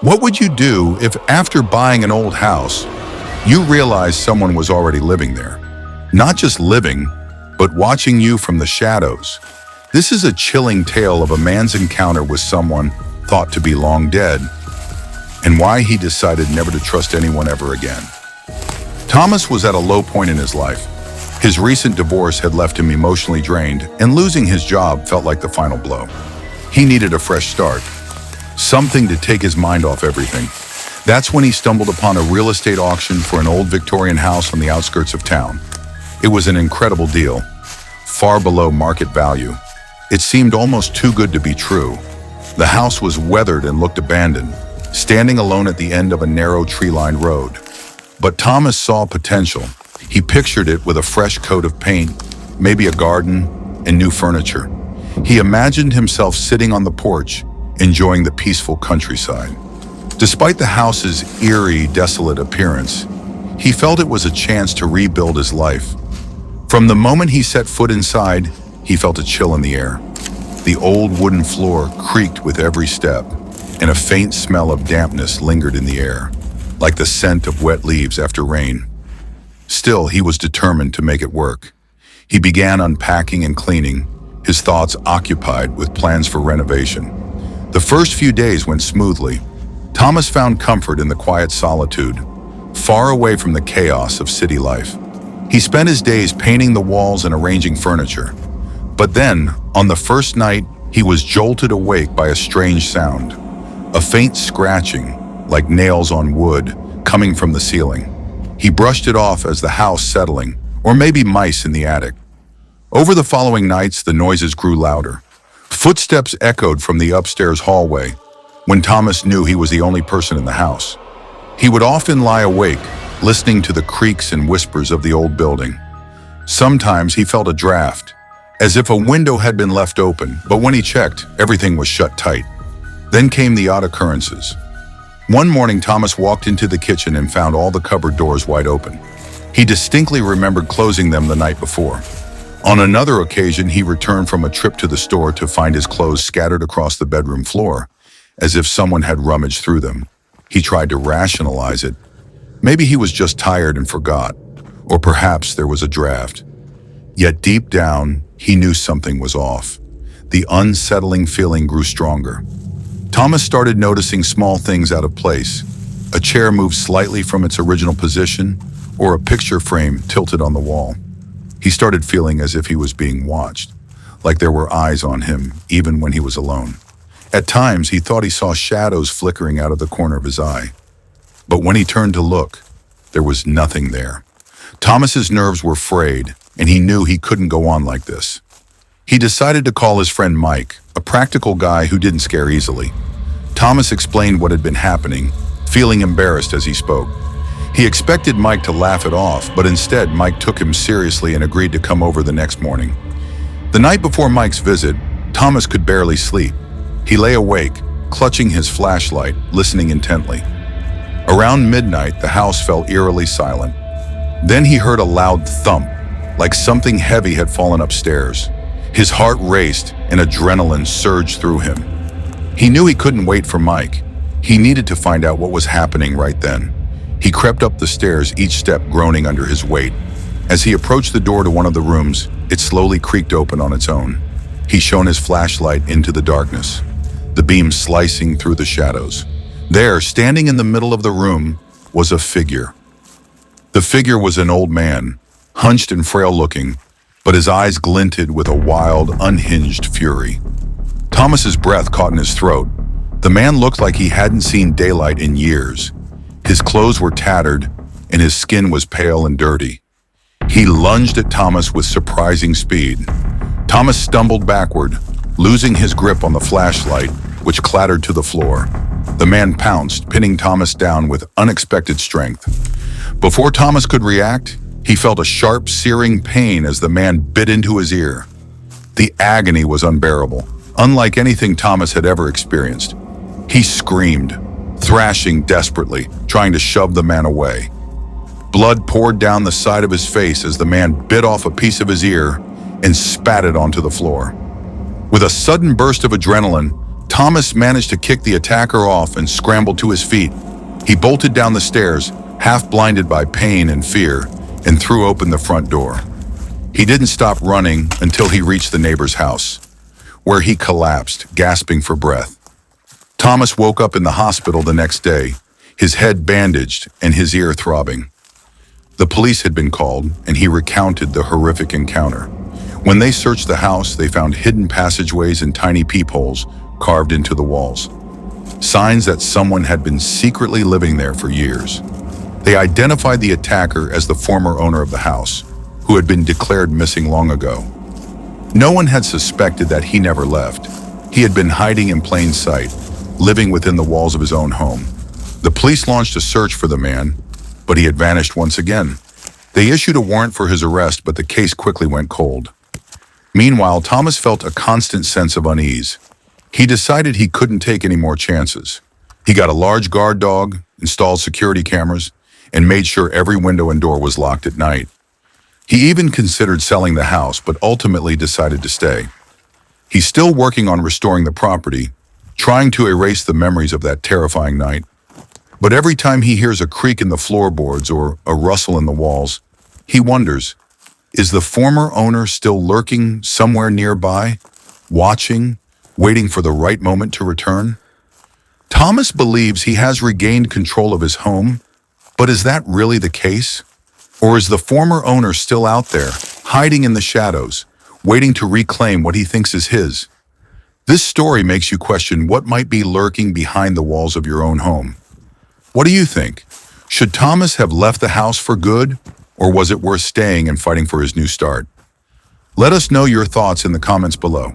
What would you do if, after buying an old house, you realized someone was already living there? Not just living, but watching you from the shadows. This is a chilling tale of a man's encounter with someone thought to be long dead, and why he decided never to trust anyone ever again. Thomas was at a low point in his life. His recent divorce had left him emotionally drained, and losing his job felt like the final blow. He needed a fresh start, something to take his mind off everything. That's when he stumbled upon a real estate auction for an old Victorian house on the outskirts of town. It was an incredible deal, far below market value. It seemed almost too good to be true. The house was weathered and looked abandoned, standing alone at the end of a narrow tree-lined road. But Thomas saw potential. He pictured it with a fresh coat of paint, maybe a garden, and new furniture. He imagined himself sitting on the porch, enjoying the peaceful countryside. Despite the house's eerie, desolate appearance, he felt it was a chance to rebuild his life. From the moment he set foot inside, he felt a chill in the air. The old wooden floor creaked with every step, and a faint smell of dampness lingered in the air, like the scent of wet leaves after rain. Still, he was determined to make it work. He began unpacking and cleaning, his thoughts occupied with plans for renovation. The first few days went smoothly. Thomas found comfort in the quiet solitude, far away from the chaos of city life. He spent his days painting the walls and arranging furniture. But then, on the first night, he was jolted awake by a strange sound, a faint scratching, like nails on wood, coming from the ceiling. He brushed it off as the house settling, or maybe mice in the attic. Over the following nights, the noises grew louder. Footsteps echoed from the upstairs hallway, when Thomas knew he was the only person in the house. He would often lie awake, listening to the creaks and whispers of the old building. Sometimes he felt a draft, as if a window had been left open, but when he checked, everything was shut tight. Then came the odd occurrences. One morning, Thomas walked into the kitchen and found all the cupboard doors wide open. He distinctly remembered closing them the night before. On another occasion, he returned from a trip to the store to find his clothes scattered across the bedroom floor, as if someone had rummaged through them. He tried to rationalize it. Maybe he was just tired and forgot, or perhaps there was a draft. Yet deep down, he knew something was off. The unsettling feeling grew stronger. Thomas started noticing small things out of place. A chair moved slightly from its original position, or a picture frame tilted on the wall. He started feeling as if he was being watched, like there were eyes on him, even when he was alone. At times, he thought he saw shadows flickering out of the corner of his eye. But when he turned to look, there was nothing there. Thomas's nerves were frayed, and he knew he couldn't go on like this. He decided to call his friend Mike, a practical guy who didn't scare easily. Thomas explained what had been happening, feeling embarrassed as he spoke. He expected Mike to laugh it off, but instead Mike took him seriously and agreed to come over the next morning. The night before Mike's visit, Thomas could barely sleep. He lay awake, clutching his flashlight, listening intently. Around midnight, the house fell eerily silent. Then he heard a loud thump, like something heavy had fallen upstairs. His heart raced and adrenaline surged through him. He knew he couldn't wait for Mike. He needed to find out what was happening right then. He crept up the stairs, each step groaning under his weight. As he approached the door to one of the rooms, it slowly creaked open on its own. He shone his flashlight into the darkness, the beam slicing through the shadows. There, standing in the middle of the room, was a figure. The figure was an old man, hunched and frail-looking, but his eyes glinted with a wild, unhinged fury. Thomas's breath caught in his throat. The man looked like he hadn't seen daylight in years. His clothes were tattered, and his skin was pale and dirty. He lunged at Thomas with surprising speed. Thomas stumbled backward, losing his grip on the flashlight, which clattered to the floor. The man pounced, pinning Thomas down with unexpected strength. Before Thomas could react, he felt a sharp, searing pain as the man bit into his ear. The agony was unbearable, unlike anything Thomas had ever experienced. He screamed, thrashing desperately, trying to shove the man away. Blood poured down the side of his face as the man bit off a piece of his ear and spat it onto the floor. With a sudden burst of adrenaline, Thomas managed to kick the attacker off and scrambled to his feet. He bolted down the stairs, half blinded by pain and fear, and threw open the front door. He didn't stop running until he reached the neighbor's house, where he collapsed, gasping for breath. Thomas woke up in the hospital the next day, his head bandaged and his ear throbbing. The police had been called, and he recounted the horrific encounter. When they searched the house, they found hidden passageways and tiny peepholes carved into the walls, signs that someone had been secretly living there for years. They identified the attacker as the former owner of the house, who had been declared missing long ago. No one had suspected that he never left. He had been hiding in plain sight, living within the walls of his own home. The police launched a search for the man, but he had vanished once again. They issued a warrant for his arrest, but the case quickly went cold. Meanwhile, Thomas felt a constant sense of unease. He decided he couldn't take any more chances. He got a large guard dog, installed security cameras, and made sure every window and door was locked at night. He even considered selling the house, but ultimately decided to stay. He's still working on restoring the property, trying to erase the memories of that terrifying night. But every time he hears a creak in the floorboards or a rustle in the walls, he wonders, is the former owner still lurking somewhere nearby, watching, waiting for the right moment to return? Thomas believes he has regained control of his home, but is that really the case? Or is the former owner still out there, hiding in the shadows, waiting to reclaim what he thinks is his? This story makes you question what might be lurking behind the walls of your own home. What do you think? Should Thomas have left the house for good, or was it worth staying and fighting for his new start? Let us know your thoughts in the comments below.